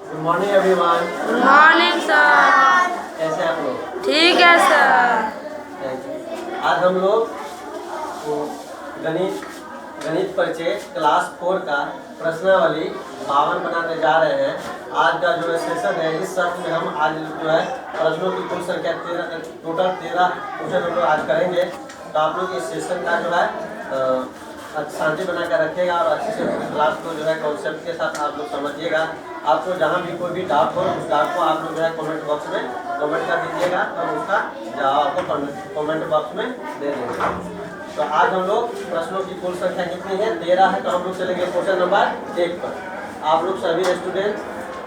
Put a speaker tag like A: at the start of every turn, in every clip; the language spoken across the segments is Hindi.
A: Good morning everyone.
B: Good morning sir.
A: कैसे हैं आप लोग?
B: ठीक है सर।
A: Thank you. आज हम लोग गणित परिचय क्लास 4 का प्रश्नावली 52 बनाने जा रहे हैं। आज का जो सेशन है, इस सत्र में हम आज जो है प्रश्नों की कुल संख्या टोटल 13 क्वेश्चन हम लोग आज करेंगे। तो आप लोग इस सेशन का जो है शांति बनाकर रखिएगा और अच्छे से क्लास को जो है कॉन्सेप्ट के साथ आप लोग समझिएगा। आपको जहाँ भी कोई भी डाउट हो, उस डाउट को आप लोग जो है कमेंट बॉक्स में कमेंट कर दीजिएगा और उसका जवाब आपको कमेंट बॉक्स में दे देंगे। तो आज हम लोग प्रश्नों की कुल संख्या कितनी है? 13 है। तो हम लोग चलेंगे क्वेश्चन नंबर 1 पर। आप लोग सभी स्टूडेंट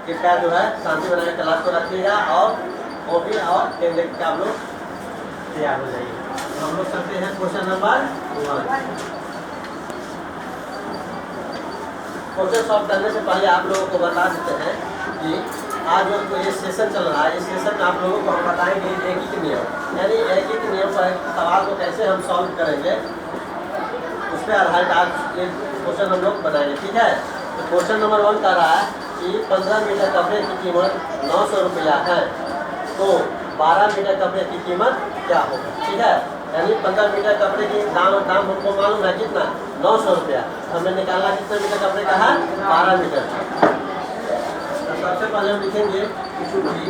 A: कृपया जो है शांति बनाकर क्लास को रखिएगा और कॉपी और पेन लेकर के आप लोग तैयार हो जाइए। तो हम लोग चलते हैं क्वेश्चन नंबर 1। क्वेश्चन सॉल्व करने से पहले आप लोगों को बता देते हैं कि आज जो ये सेशन चल रहा है, इस सेशन में आप लोगों को हम बताएंगे एकीकृत नियम, यानी एकीकृत नियम पर सवाल को कैसे हम सॉल्व करेंगे, उस पर आधारित आज ये क्वेश्चन हम लोग बनाएंगे। ठीक है। तो क्वेश्चन नंबर 1 कह रहा है कि 15 मीटर कपड़े की कीमत 900 रुपया है, तो 12 मीटर कपड़े की कीमत क्या होगी? ठीक है। यानी 15 मीटर कपड़े की दाम हमको मालूम है कितना? 900 रुपया। हमें निकालना कितने मीटर कपड़े का है? 12 मीटर। तो सबसे पहले हम लिखेंगे चूंकि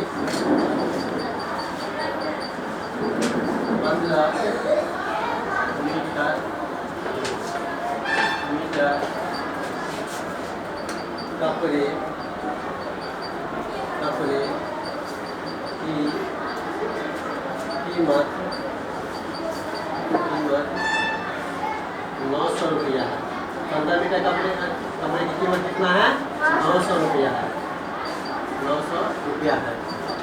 A: 15 मीटर कपड़े की कीमत 900 रुपया है। 15 मीटर कपड़े की कीमत कितना है? 900 रुपया है। 900 रुपया है।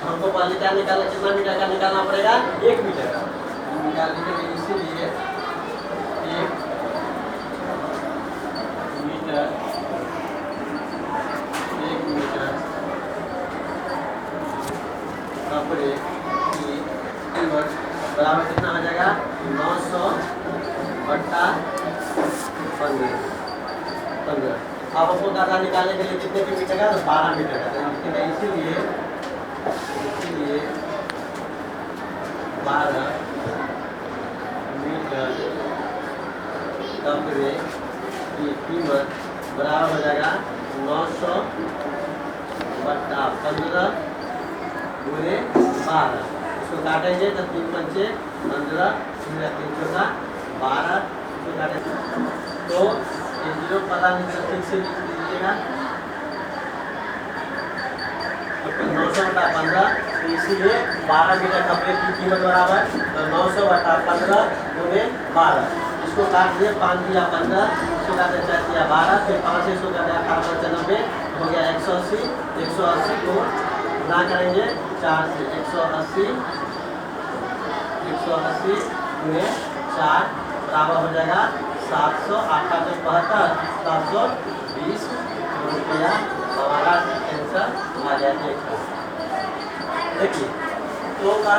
A: हमको पहले क्या निकालना, कितना मीटर का निकालना पड़ेगा? 1 मीटर का निकाल लीजिए। इसीलिए 1 मीटर कपड़े की कीमत बराबर कितना आ जाएगा? 900 बट्टा 15। अब हमको दादा निकालने के लिए कितने की मीटर का? तो 12 मीटर का। इसीलिए 12 मीटर कपड़े की कीमत बराबर हो जाएगा 900 बट्टा 15 गुणे 12। इसको काटेंगे तो 3 पंचे 15, 3 चौका 12 इसको काटेंगे तो ये 0 पता नहीं तो ठीक से लिख लीजिएगा। 900 बटा 15, तो इसीलिए 12 मीटर कपड़े की कीमत बराबर तो 900 बटा 15 गुणे 12। इसको काट दिए, 5 दिया 15, इसको काटे 4 दिया 12, फिर 5 से इसको काटे 18 90 हो गया 180। 180 को गुणा करेंगे 4 से, 180 गुणे 4 बराबर हो जाएगा 700। 875 720 रुपया हमारा आंसर आ जाएगा। देखिए तो कहा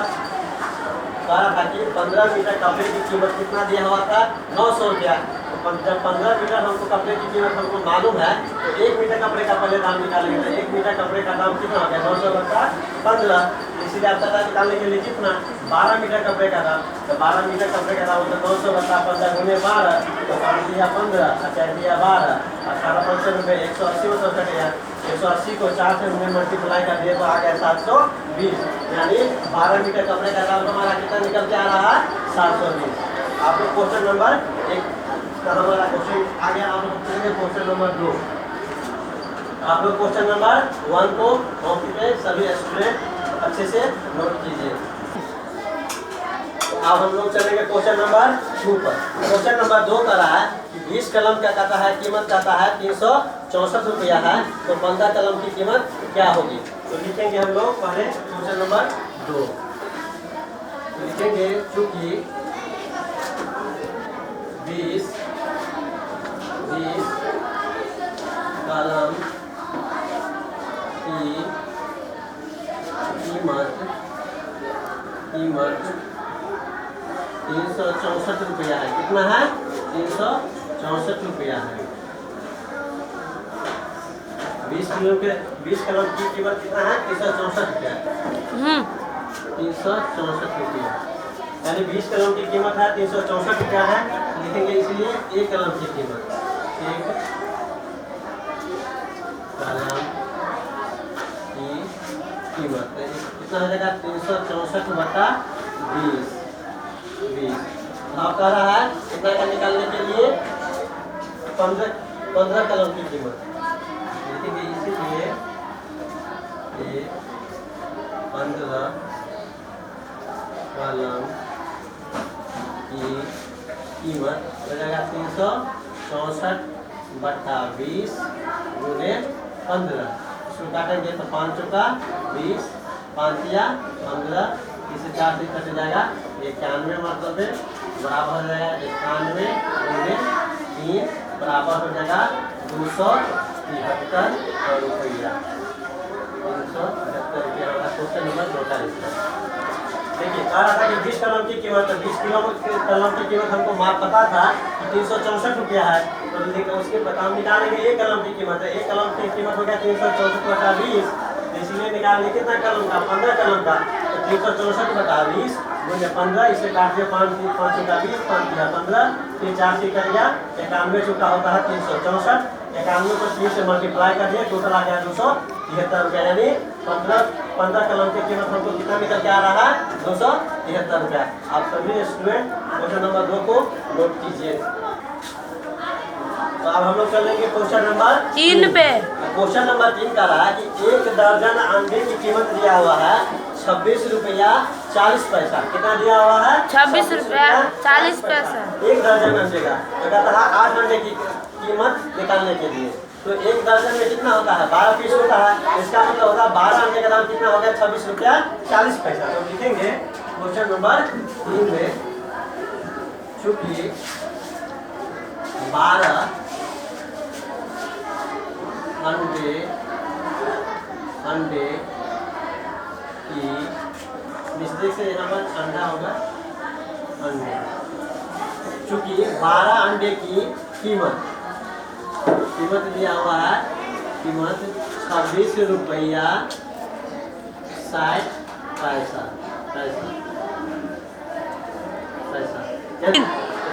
A: था कि 15 मीटर कपड़े की कीमत कितना दिया हुआ था? 900 रुपया। तो जब 15 मीटर हमको कपड़े की कीमत हमको मालूम है, तो 1 मीटर कपड़े का पहले दाम निकालेंगे। तो 1 मीटर कपड़े का दाम कितना हो गया? 900 बट्टा 15। इसीलिए आप पता निकालने के लिए कितना? 12 मीटर कपड़े का दाम। तो 12 मीटर कपड़े का दाम होता 900 बट्टा 15 गुणे 12, तो 5 दिया 15, 4 दिया 12, 18 500 रुपये 180 में तो कट गया। 180 को 4 से हमने मल्टीप्लाई कर दिया तो आ गया 720। यानी 12 मीटर कपड़े का दाम हमारा कितना निकल के आ रहा है? 720। आप लोग क्वेश्चन नंबर 1 का हमारा क्वेश्चन आ गया। आप लोग करेंगे क्वेश्चन नंबर 2। आप लोग क्वेश्चन नंबर 1 को कॉपी पे सभी स्टूडेंट अच्छे से नोट कीजिए। अब हम लोग चलेंगे क्वेश्चन नंबर 2 पर। क्वेश्चन नंबर 2 का रहा है कि 20 कलम का कहता है कीमत कहता है 364 रुपया है, तो 15 कलम की कीमत क्या होगी? तो लिखेंगे हम लोग पहले क्वेश्चन नंबर 2 लिखेंगे चूंकि 20 कलम की कीमत 364 रुपया है। कितना है? 364 रुपया है। 20 कलम की कीमत कितना है? 364 रुपया। 364 रुपया, यानी 20 कलम की कीमत है 364 रुपया है। लिखेंगे इसलिए एक कलम की कीमत, एक कलम की कीमत कितना हो जाएगा? 364/20। आप कह रहा है कितना का निकालने के लिए 15 कलम की कीमत लिखेंगे, इसीलिए 15 कलम की कीमत हो जाएगा 364/20 गुने 15। इसको काटेंगे तो 5 चौका 20, 5 या 15, इसे 4 से कट जाएगा 91, मतलब है बराबर हो जाएगा 91 गुने 3 बराबर हो जाएगा 273 रुपया। 373 रुपया होगा। क्वेश्चन नंबर 42 का देखिए, कह रहा था कि 20 कलम की कीमत, 20 कलम की कीमत हमको पता था कि 364 रुपया है। तो देखिए उसके हम निकालेंगे एक कलम की कीमत है। एक कलम की कीमत हो गया 364/20, इसलिए निकालेंगे कितना कलम का? 15 कलम का। तो 364/20 गुने 15, इसे काट दिया 5 चौका 20, 5 या 15, फिर 4 से कर दिया 91 चौका होता है 364। 91 को 3 से मल्टीप्लाई कर दिया, टोटल आ गया 273 रुपया। यानी 15 कलम की कीमत हमको कितना निकल के आ रहा है? 273 रुपया। आप सभी स्टूडेंट क्वेश्चन नंबर 2 को नोट कीजिए। तो अब हम लोग चलेंगे क्वेश्चन नंबर
B: 3 पे।
A: क्वेश्चन नंबर 3 का रहा है कि 1 दर्जन अंडे की कीमत दिया हुआ है 26 रुपया 40 पैसा। कितना दिया हुआ है?
B: 26 रुपया 40 पैसा।
A: एक दर्जन अंडे का। तो कहता है 8 अंडे की कीमत निकालने के लिए। तो एक दर्जन में कितना होता है? 12 पीस होता है। इसका मतलब होता है 12 अंडे का दाम कितना हो गया? 26 रुपया 40 पैसा। तो लिखेंगे क्वेश्चन नंबर 3 में, चूंकि 12 अंडे की, मिस्टेक से यहाँ पर अंडा होगा, अंडे, चूंकि 12 अंडे की कीमत दिया हुआ है, कीमत 26 रुपया 60 पैसा।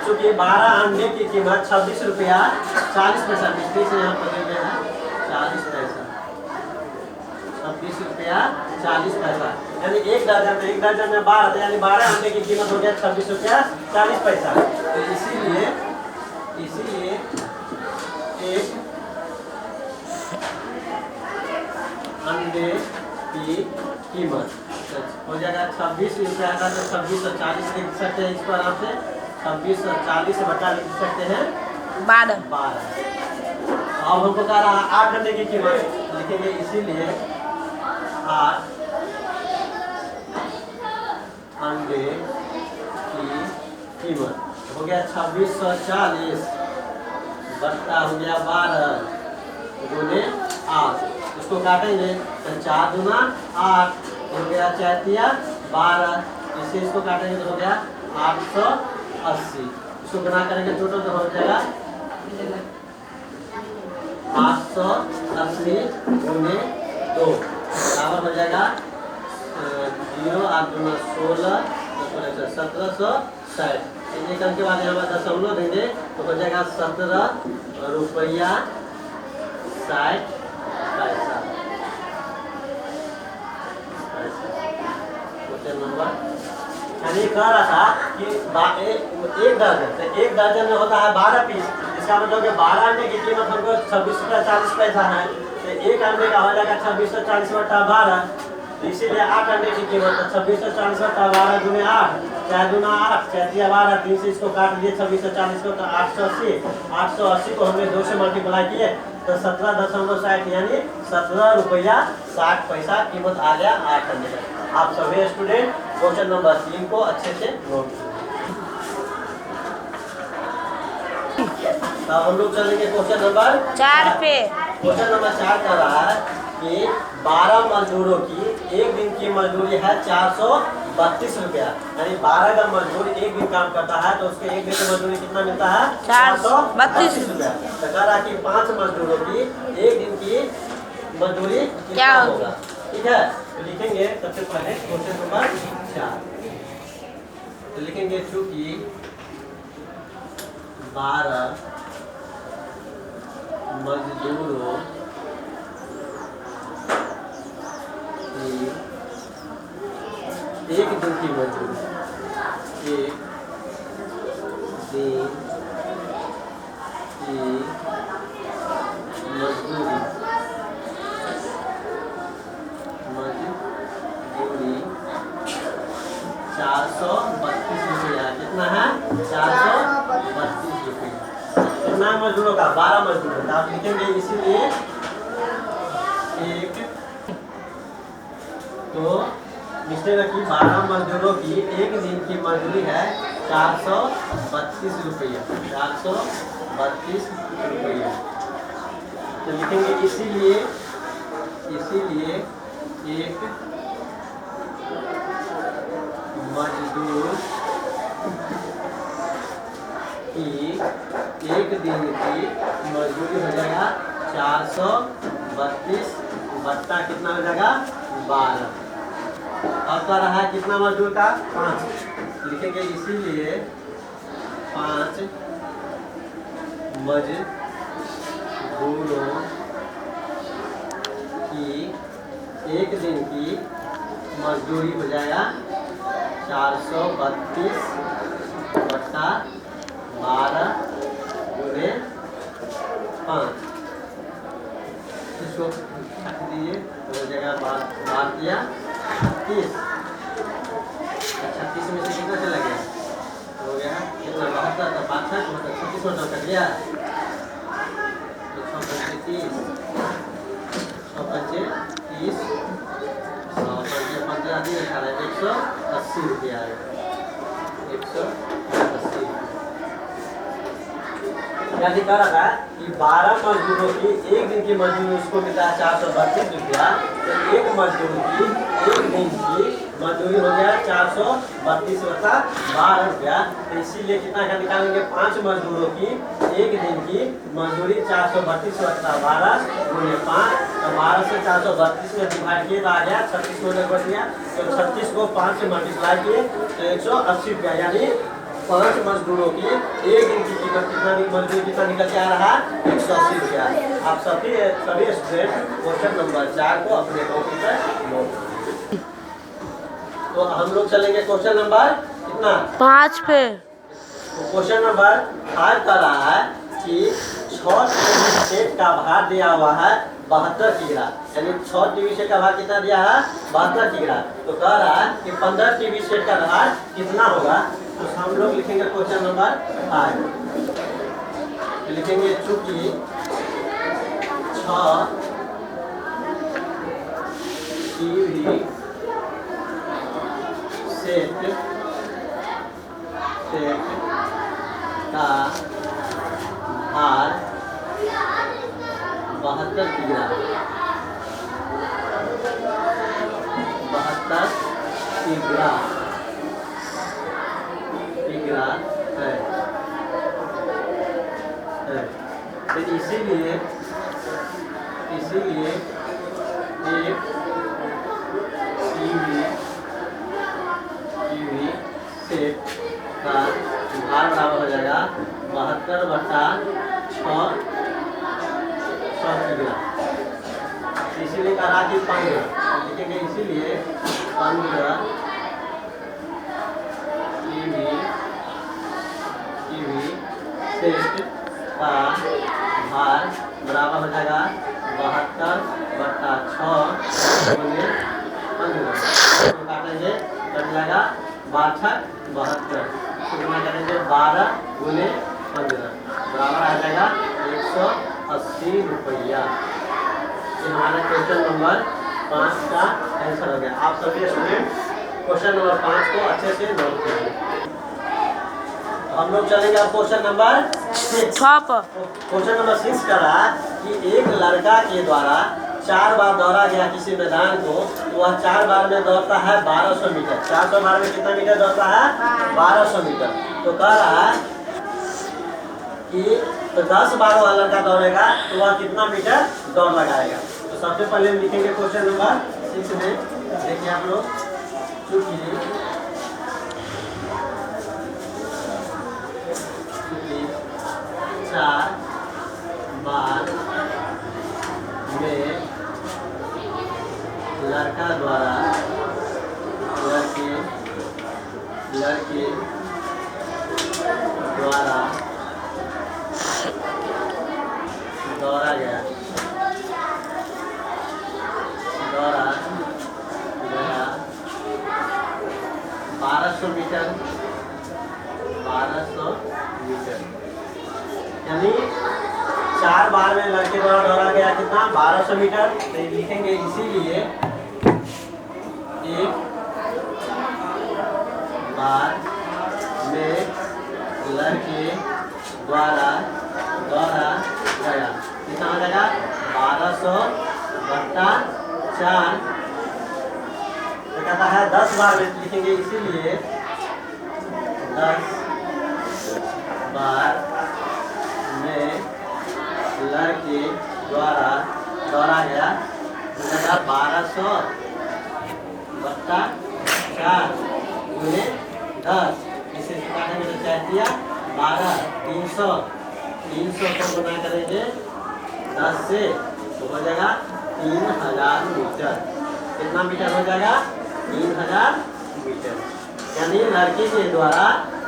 A: चूंकि 12 अंडे की कीमत 26 रुपया 40 पैसा, मिस्टेक से यहाँ पर दे गया है 40 पैसा, 26 रुपया 40 पैसा। यानी एक दर्जन में 12, यानी 12 अंडे की कीमत हो गया 26 रुपया 40 पैसा। तो इसीलिए एक अंडे की कीमत हो जाएगा 26 रुपया का। तो 26 और 40 लिख सकते हैं इसको आराम से। 26 और 40 बटा लिख सकते हैं
B: 12।
A: अब हमको कह रहा है 8 अंडे की कीमत लिखेंगे, इसीलिए 8 अंडे की कीमत हो गया 2640 बटा हो गया 12 गुने 8। उसको काटेंगे तो 4 दूना 8 हो गया 4 तिया 12, इसे इसको काटेंगे तो हो गया 880। इसको गुना करेंगे टोटल तो हो जाएगा 880 गुने 2 बराबर हो जाएगा 0 8 दूना 16 1760। एक अंक के बाद यहाँ पर दशमलव देंगे तो हो जाएगा 17 रुपया 60 पैसा। क्वेश्चन नंबर, यानी कह रहा था कि एक दर्जन में होता है 12 पीस। इसका मतलब कि 12 अंडे की कीमत हमको 26 रुपया 40 पैसा है। तो एक अंडे का हो जाएगा 2640 बटा 12, इसीलिए 8 अंडे की कीमत 2640 बटा 12 गुने 8, 4 दूना 8, 4 तिया 12, 3 से इसको काट दिए 2640 को तो 880 को हमने 2 से मल्टीप्लाई किए तो 17.60 यानी 17 रुपया 60 पैसा कीमत आ गया 8 अंडे का। आप सभी स्टूडेंट क्वेश्चन नंबर 3 को अच्छे से नोट कीजिए। हम लोग चलेंगे क्वेश्चन नंबर
B: 4 पे।
A: क्वेश्चन नंबर 4 कह रहा है कि 12 मजदूरों की एक दिन की मजदूरी है 432 रुपया। यानी 12 का मजदूर एक दिन काम करता है तो उसके एक दिन की मजदूरी कितना मिलता है? 432 रुपया। तो कह रहा है कि 5 मजदूरों की एक दिन की मजदूरी
B: क्या
A: कितना
B: होगी?
A: होगा। ठीक है, तो लिखेंगे सबसे पहले क्वेश्चन नंबर 4। तो लिखेंगे चूंकि 12 मजदूरों की एक दिन की मजदूरी, एक दिन की मजदूरी 432 रुपया। कितना है? 432 रुपया। कितना मजदूरों का? 12 मजदूरों का। आप लिखेंगे इसीलिए एक, तो मिस्टर की 12 मजदूरों की एक दिन की मजदूरी है 432 रुपया। 432 रुपया। तो लिखेंगे इसीलिए एक मजदूर की एक दिन की मजदूरी हो जाएगा 432 बट्टा कितना हो जाएगा? 12। अब कर रहा है कितना मजदूर का? 5। लिखेंगे इसीलिए 5 मजदूरों की एक दिन की मजदूरी हो जाएगा 432 बट्टा 12 गुणे 5। इसको काट दीजिए, तो हो जाएगा 12 दिया 36। 36 में से कितना चला गया? हो गया कितना? 72। तो 5 मतलब 36 में कट गया, तो 6 25 30, 6 25 30, 180 रुपया आएगा। 180 क्या दिखा रहा है कि 12 मजदूरों की एक दिन की मजदूरी उसको मिलता है 432 रुपया। तो एक मजदूर की एक दिन की मजदूरी हो गया 432 बटा 12 रुपया। तो इसीलिए कितना का निकालेंगे? 5 मजदूरों की एक दिन की मजदूरी 432 बटा 12 गुणे 5। तो 12 से 432 में डिवाइड किए तो आ गया 36 में बच गया। तो 36 को 5 से मल्टीप्लाई किए तो 180 रुपया, यानी 5 मजदूरों की एक दिन की कीमत कितना मजदूरी कितना निकल के आ रहा है? 180 रुपया। आप सभी स्टूडेंट क्वेश्चन नंबर 4 को अपने कॉपी पर नोट। तो हम लोग चलेंगे क्वेश्चन नंबर कितना?
B: 5 पे।
A: तो क्वेश्चन नंबर 5 कर रहा है कि 6 टीवी सेट का भार दिया हुआ है 72 किग्रा, यानी 6 टीवी सेट का भार कितना दिया है? 72 किग्रा। तो कह रहा है कि 15 टीवी सेट का भार कितना होगा। तो हम लोग लिखेंगे क्वेश्चन नंबर 5। लिखेंगे चूंकि 6 टीवी सेट का भार 72 किग्रा है। तो इसीलिए एक टीवी सेट का भार बराबर हो जाएगा 72 बटा 6 किग्रा। इसीलिए कहा कि 15 लिखेंगे, इसीलिए 15 टीवी सेट का भार बराबर हो जाएगा 72 बटा 6 गुणे 15। काटेंगे कट जाएगा 72। कितना करेंगे? 12 गुणे 15 बराबर आ जाएगा 180 रुपया। हमारा क्वेश्चन नंबर 5 का आंसर हो गया। आप सभी स्टूडेंट क्वेश्चन नंबर 5 को अच्छे से नोट करिए। हम लोग चलेंगे अब क्वेश्चन नंबर 6 पर। क्वेश्चन नंबर 6 का रहा कि एक लड़का के द्वारा 4 बार दौड़ा गया किसी मैदान को, तो वह 4 बार में दौड़ता है 1200 मीटर। 400 बार में कितना मीटर दौड़ता है? 1200 मीटर। तो कह रहा है कि तो 10 बार वाला लड़का दौड़ेगा तो वह कितना मीटर दौड़ लगाएगा। तो तो सबसे पहले हम लिखेंगे क्वेश्चन नंबर 6 में। देखिए आप लोग, चूंकि 4 बार में लड़का द्वारा लड़के द्वारा दौड़ा गया 1200 मीटर, 1200 मीटर, यानी 4 बार में लड़के द्वारा दौड़ा गया कितना, 1200 मीटर। तो ये लिखेंगे, इसीलिए एक बार में लड़के द्वारा दौड़ा गया कितना हो जाएगा, 1200 बट्टा 4। तो कहता है 10 बार में लिखेंगे, इसीलिए 10 बार में लड़के द्वारा दौड़ा गया 1200 बट्टा 4 गुने 10। इसे काटने में क्या दिया, 12, 300 को गुना करेंगे 10 से तो हो जाएगा 3000 मीटर। कितना मीटर हो जाएगा, 3000 मीटर। यानी लड़के के द्वारा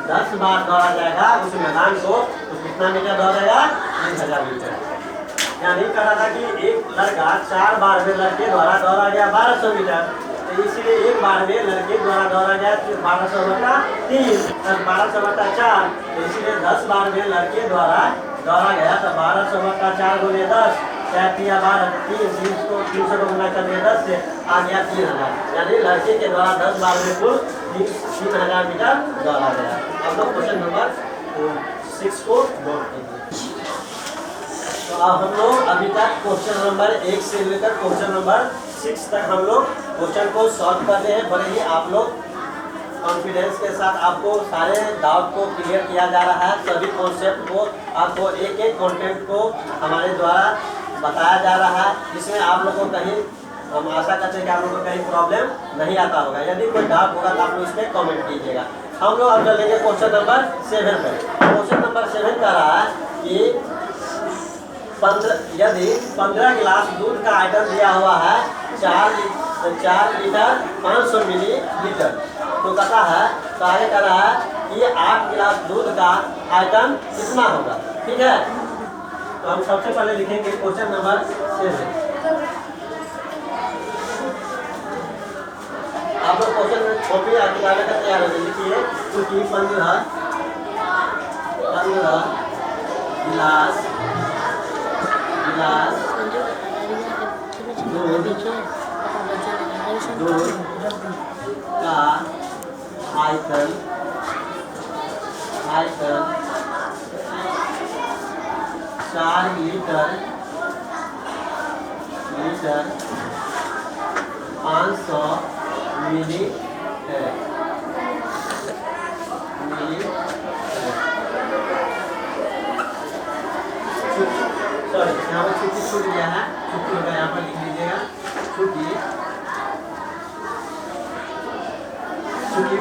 A: 10 बार दौड़ा जाएगा उस मैदान को, तो कितना मीटर दौड़ेगा, 3000 मीटर। यानी कहा था कि एक लड़का 4 बार में लड़के द्वारा दौड़ा गया 1200 मीटर, तो इसीलिए एक बार में लड़के द्वारा दौड़ा गया 1200 बट्टा 3 और 1200 बट्टा 4। तो इसीलिए 10 बार में लड़के द्वारा दौड़ा गया, तो 1200 बट्टा 4 गुने 10, 4 300 को गुना कर दिया 10 से, आ गया 3000। यानी लड़के के द्वारा 10 बार में कुल 3000 मीटर दौड़ा गया। अब लोग क्वेश्चन नंबर 6 को नोट कीजिए। तो अब हम लोग अभी तक क्वेश्चन नंबर 1 से लेकर क्वेश्चन नंबर 6 तक हम लोग क्वेश्चन को सॉल्व कर रहे हैं। बड़े ही आप लोग कॉन्फिडेंस के साथ आपको सारे डाउट को क्लियर किया जा रहा है। सभी कॉन्सेप्ट को आपको एक एक कंटेंट को हमारे द्वारा बताया जा रहा है, जिसमें आप लोगों को कहीं, हम आशा करते हैं कि आप लोगों को कहीं प्रॉब्लम नहीं आता होगा। यदि कोई डाउट होगा तो आप लोग इसमें कमेंट कीजिएगा। हम लोग अब चलेंगे क्वेश्चन नंबर 7 पर। क्वेश्चन नंबर 7 कह रहा है कि यदि 15 गिलास दूध का आइटम दिया हुआ है 4 लीटर 500 मिलीलीटर, तो कहता है, तो आगे कह रहा है कि 8 गिलास दूध का आइटम कितना होगा। ठीक है, तो हम सबसे पहले लिखेंगे क्वेश्चन नंबर 7। आप लोग क्वेश्चन कॉपी निकालने का तैयार हो, लिखिए, क्योंकि 15 गिलास दूध का आइटम 4 लीटर 500 मिली है। सॉरी, यहाँ पर छुट्टी छूट गया है, छुट्टी होगा, यहाँ पर लिख लीजिएगा छुट्टी।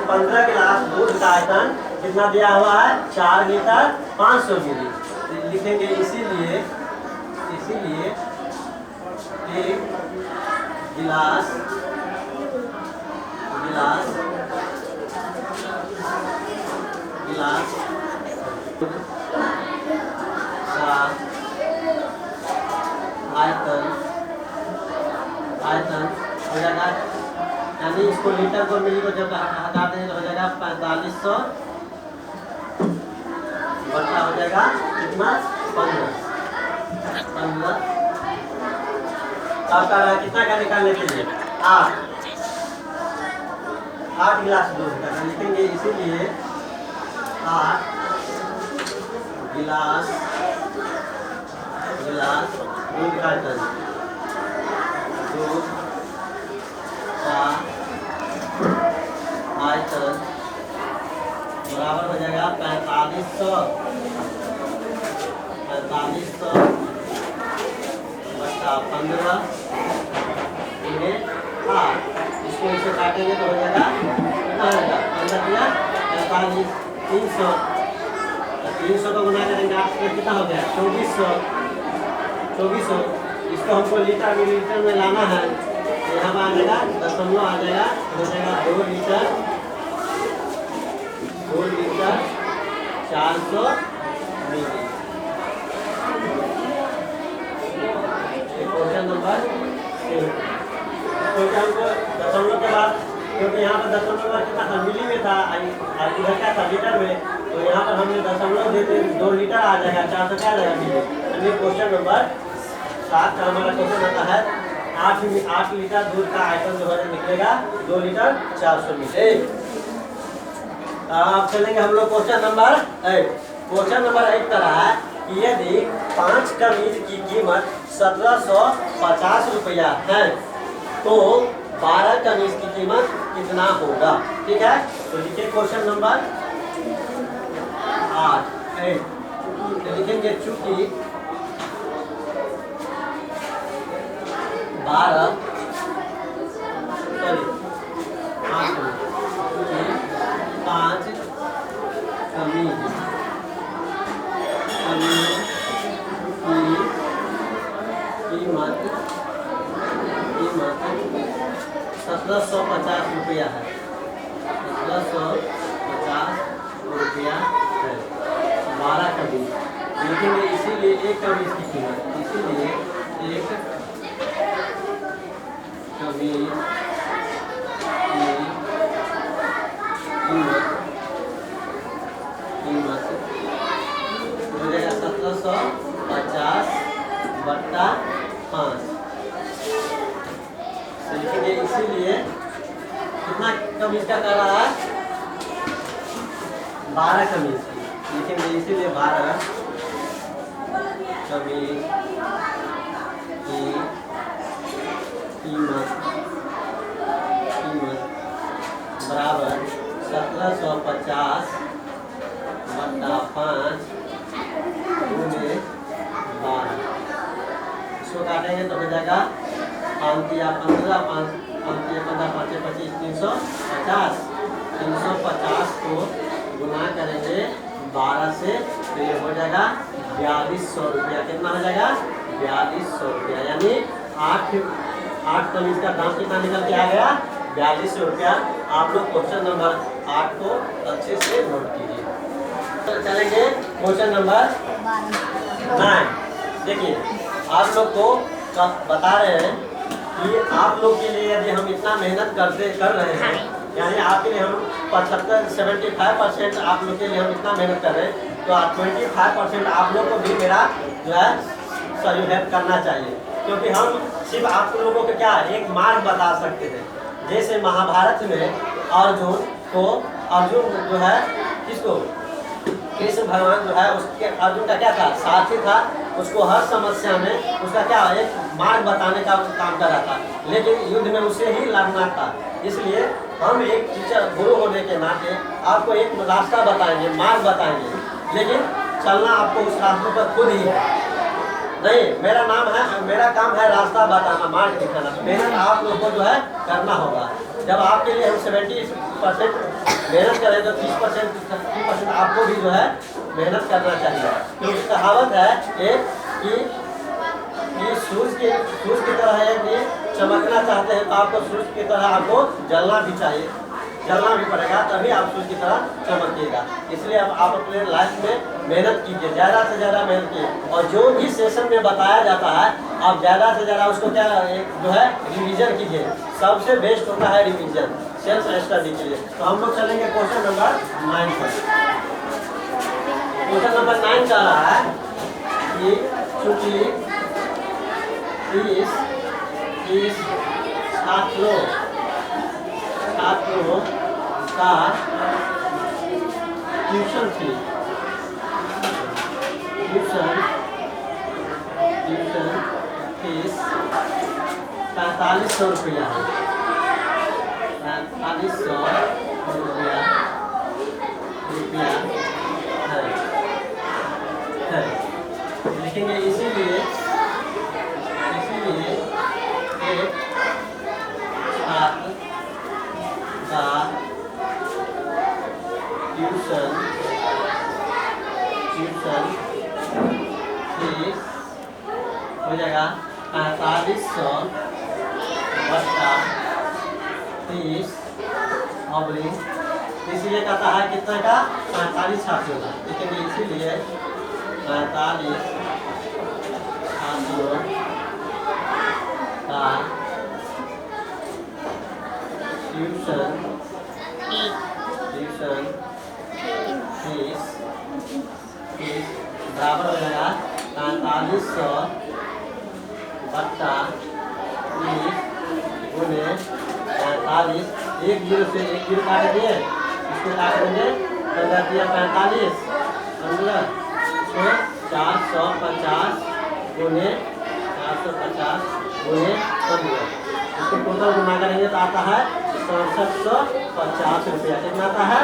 A: 15 गिलास दूध का आयतन कितना दिया हुआ है, 4 लीटर 500 मिली लिखेंगे। इसीलिए एक गिलास आयतन हो जाएगा, यानी इसको लीटर को मिली को जब हटाते हैं तो हो जाएगा 4500 बट्टा हो जाएगा कितना, 15। आपका कितना का निकालने के लिए 8 गिलास दूध का लिखेंगे। इसीलिए 8 गिलास दूध का आयतन बराबर हो जाएगा 4500 बट्टा 15 काटेंगे तो हो जाएगा कितना होगा 45 300 को गुना करेंगे 8 से कितना हो गया 2400। इसको हमको लीटर मिलीलीटर में लाना है। यहाँ पर आ जाएगा दशमलव आ जाएगा, हो जाएगा 2 लीटर 400 मिली। Question number 2। क्योंकि हमको दशमलव के बाद, क्योंकि यहाँ पर दशमलव कितना था मिली में था, इधर क्या था लीटर में, तो यहाँ पर हमने दशमलव देते 2 लीटर आ जाएगा, 400 क्या आ जाएगा मिली। चलिए क्वेश्चन नंबर 7 का हमारा क्वेश्चन आता है 8 लीटर दूध का आइटम जो है निकलेगा 2 लीटर 400 मिली। अब चलेंगे हम लोग क्वेश्चन नंबर 8। क्वेश्चन नंबर 8 तरह है कि यदि 5 कमीज की कीमत 1750 रुपया है तो 12 कमीज की कीमत कितना होगा। ठीक है, तो लिखिए क्वेश्चन नंबर 8 लिखेंगे चूंकि 5 कमीज की कीमत 1750 रुपया है, 1750 रुपया है। 12 कमीज लिखेंगे, इसीलिए 1 कमीज की कीमत, इसीलिए 1 कमीज कीमत हो जाएगा 1750 बट्टा 5। लिखेंगे इसीलिए कितना कमीज का कर रहा है 12 कमीज की, लिखेंगे इसीलिए 12 कमीज की कीमत बराबर 1750 बट्टा 5 गुणे 12। इसको काटेंगे तो हो जाएगा 5 या 15, 5 या 15, 5 या 25, 350 को गुना करेंगे 12 से, तो ये हो जाएगा 4200 रुपया। कितना हो जाएगा 4200 रुपया, यानी 8 कमीज का दाम कितना निकल के आ गया 4200 रुपया। आप लोग क्वेश्चन नंबर 8 को अच्छे से नोट कीजिए। तो चलेंगे क्वेश्चन नंबर 9। देखिए आप लोग को बता रहे हैं कि आप लोग के लिए यदि हम इतना मेहनत कर रहे हैं, यानी आपके लिए हम 75% आप लोग के लिए हम इतना मेहनत कर रहे हैं, तो 25% आप लोग को भी मेरा जो है सहयोग हेल्प करना चाहिए। क्योंकि हम सिर्फ आप लोगों को क्या एक मार्ग बता सकते थे। जैसे महाभारत में अर्जुन जो है किसको, कृष्ण भगवान जो है उसके, अर्जुन का क्या था साथी था, उसको हर समस्या में उसका क्या एक मार्ग बताने का काम कर रहा था, लेकिन युद्ध में उसे ही लड़ना था। इसलिए हम एक टीचर गुरु होने के नाते आपको एक रास्ता बताएंगे, मार्ग बताएंगे, लेकिन चलना आपको उस रास्ते पर खुद ही है। नहीं, मेरा काम है रास्ता बताना, मार्ग दिखाना। मेहनत आप लोग को जो है करना होगा। जब आपके लिए हम 70% मेहनत करें तो 30% आपको भी जो है मेहनत करना चाहिए। क्योंकि कहावत है एक कि सूरज की तरह है कि चमकना चाहते हैं तो आपको सूरज की तरह आपको जलना भी चाहिए, जलना भी पड़ेगा, तभी आप सूरज की तरह चमकिएगा। इसलिए अब आप अपने लाइफ में मेहनत कीजिए, ज़्यादा से ज़्यादा मेहनत कीजिए, और जो भी सेशन में बताया जाता है आप ज़्यादा से ज़्यादा उसको क्या जो है रिवीजन कीजिए। सबसे बेस्ट होता है रिवीजन सेल्फ स्टडी के लिए। तो हम लोग चलेंगे क्वेश्चन नंबर 9 पर। क्वेश्चन नंबर 9 कह रहा है कि चूंकि इस छात्रों का ट्यूशन फीस 4500 रुपया है, 4500 रुपया है। लिखेंगे इसीलिए एक छात्र 30 ऑब्लिक, इसलिए कहता है कितना का 45 छात्र होगा, लिखेंगे इसीलिए 45 छात्रों का ट्यूशन फीस बराबर हो जाएगा 4500 बट्टा 30 गुने 45, एक जीरो से एक जीरो काट दिए, इसको काट देंगे 45, समझा? तो 450 गुने 450 गुने 15, इसको टोटल गुना करेंगे तो आता है 6750 रुपया। कितना आता है?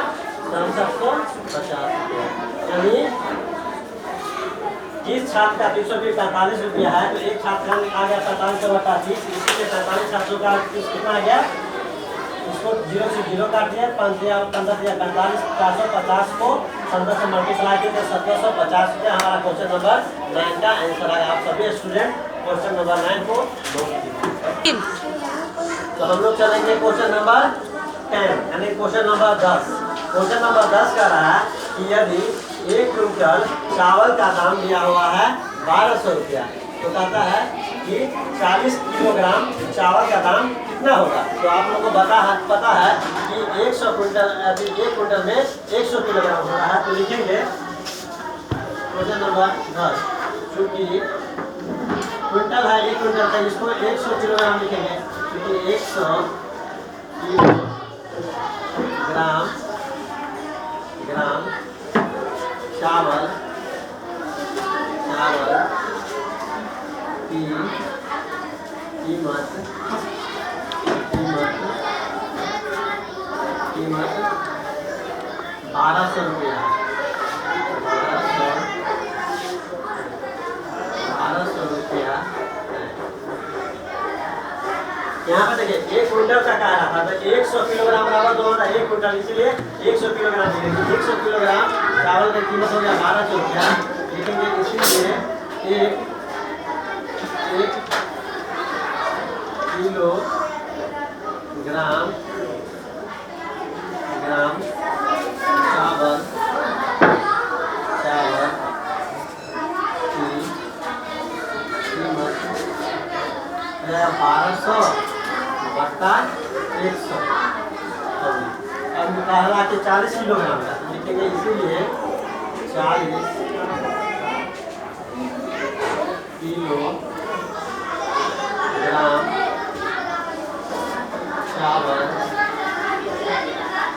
A: 6750 रुपया। यानी जिस छात्र का ट्यूशन फीस 45 रुपया है तो एक छात्र का आ गया 45 बटा 30, इसलिए 45 छात्रों का फीस कितना आ गया? इसको जीरो से जीरो काट दिया, 5 या 15 या 45, 450 को 15 से मल्टीप्लाई किया तो 1750 रुपया हमारा क्वेश्चन नंबर 9 का आंसर आया। आप सभी स्टूडेंट क्वेश्चन नंबर 9 को नोट कीजिए। तो हम लोग चलेंगे क्वेश्चन नंबर 10 यानी क्वेश्चन नंबर 10। क्वेश्चन नंबर 10 का रहा है कि यदि 1 क्विंटल चावल का दाम दिया हुआ है 1200 रुपया, तो कहता है कि 40 किलोग्राम चावल का दाम कितना होगा। तो आप लोगों को पता है कि 1 क्विंटल में 100 किलोग्राम हो रहा है। तो लिखेंगे क्वेश्चन नंबर 10, चूँकि क्विंटल है 1 क्विंटल का, इसको 100 किलोग्राम लिखेंगे, क्योंकि 100 किलोग्राम चावल की कीमत 1200 रुपया है। 1200 रुपया है। यहाँ पर देखिए 1 क्विंटल का कह रहा था तो 100 किलोग्राम बराबर दोनों था 1 क्विंटल, इसलिए 100 किलोग्राम लिखेंगे। 100 किलोग्राम चावल की कीमत हो गया 1200 रुपया, लिखेंगे इसीलिए 1 किलोग्राम चावल की कीमत 1200 बट्टा 100। अब कह रहा कि 40 किलोग्राम का, तो लिखेंगे इसीलिए 40 किलोग्राम चावल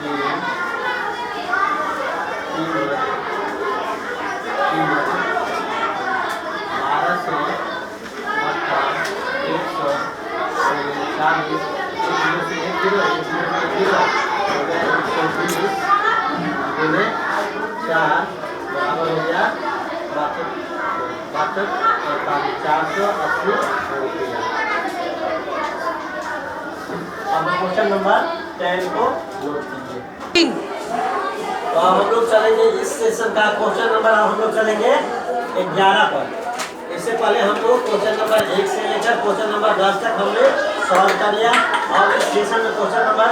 A: की कीमत 1200 बट्टा 100, 40 गुने 4 बराबर हो गया 480 रुपया। अब क्वेश्चन नंबर 10 को नोट कीजिए। तो अब हम लोग चलेंगे इस सेशन का क्वेश्चन नंबर, अब हम लोग चलेंगे 11 पर। इससे पहले हम लोग क्वेश्चन नंबर 1 से लेकर क्वेश्चन नंबर 10 तक हमने सॉल्व कर लिया, और इस सेशन में क्वेश्चन नंबर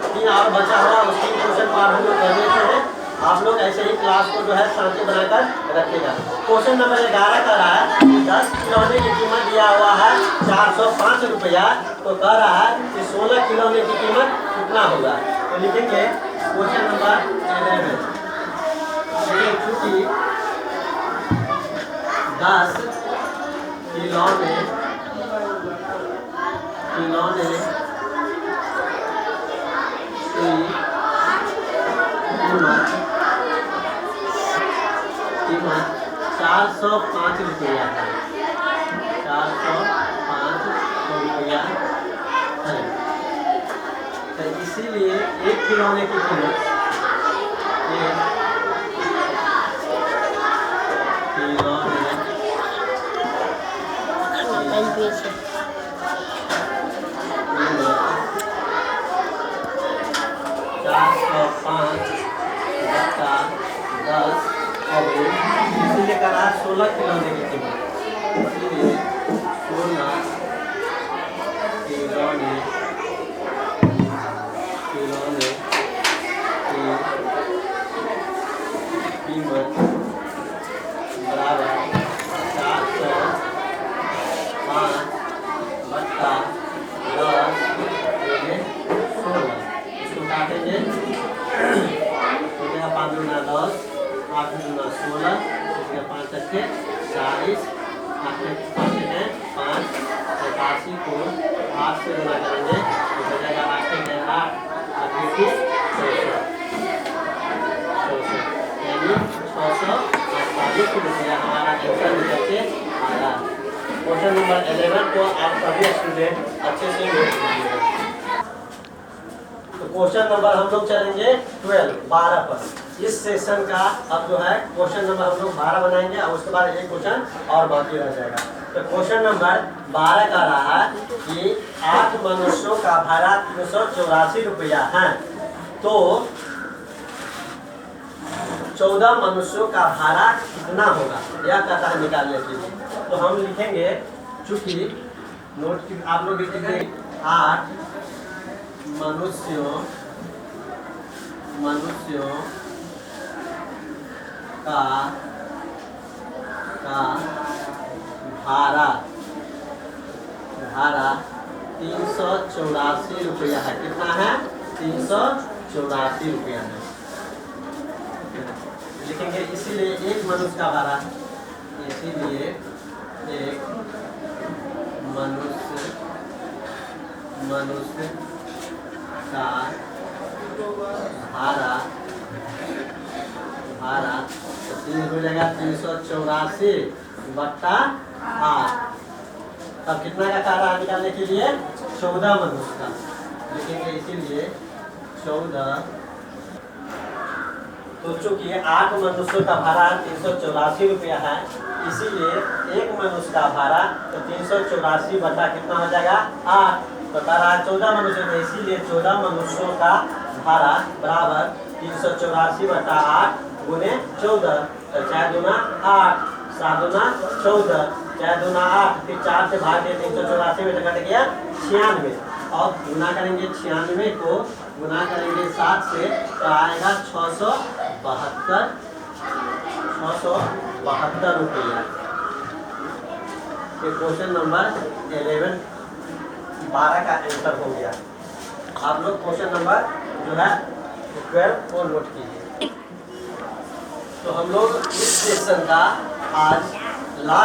A: 3 और बचा हुआ, उस 3 क्वेश्चन को हम लोग कर लेते हैं। आप लोग ऐसे ही क्लास को जो है शांति बनाकर रखिएगा। क्वेश्चन नंबर 11 का रहा है 10 खिलौने की कीमत दिया हुआ है 405 रुपया, तो कह रहा है कि 16 खिलौने की कीमत कितना होगा। तो लिखेंगे क्वेश्चन नंबर 11, चूँकि 10 खिलौने की कीमत 405 रुपया है। 405 रुपया है, तो इसीलिए 1 खिलौने की कीमत 1 खिलौने 405 बट्टा 10 इसीलिए कह रहा है 16 खिलौने की कीमत, इसीलिए 16 खिलौने नंबर 11 को आप सभी स्टूडेंट अच्छे से नोट कीजिएगा। तो क्वेश्चन नंबर हम लोग चलेंगे 12 पर। इस सेशन का अब जो है क्वेश्चन नंबर हम लोग 12 बनाएंगे और उसके बाद एक क्वेश्चन और बाकी रह जाएगा। तो क्वेश्चन नंबर 12 का रहा है कि 8 मनुष्यों का भाड़ा 384 रुपया है, तो 14 मनुष्यों का भाड़ा कितना होगा, यह कहता है निकालने के लिए। तो हम लिखेंगे, चूंकि नोट की आप लोग लिखेंगे 8 मनुष्यों का भाड़ा 384 रुपया है। कितना है? 384 रुपया है। लिखेंगे इसीलिए एक मनुष्य का भाड़ा, इसीलिए एक मनुष्य का भाड़ा तो 3 हो जाएगा 384 बट्टा 8। तब कितना का कार्य निकालने के लिए 14 मनुष्य का लिखेंगे, इसीलिए 14। तो चूंकि 8 मनुष्यों का भाड़ा 384 रुपया है, इसीलिए एक मनुष्य का भाड़ा तो 384 बटा कितना हो जाएगा 8। बता रहा है 14 मनुष्य, तो इसीलिए 14 मनुष्यों का भाड़ा बराबर 384 बटा 8 गुने 14। तो 4 दूना 8, 7 दूना 14, 4 दूना 8, फिर 4 से भाग दिया 384 में कट गया 96, और गुना करेंगे 96 को गुना करेंगे 7 से तो आएगा 672 रुपया। ये क्वेश्चन नंबर 12 का आंसर हो गया। आप लोग क्वेश्चन नंबर जो है 12 को नोट कीजिए। तो हम लोग इस सेशन का आज लास्ट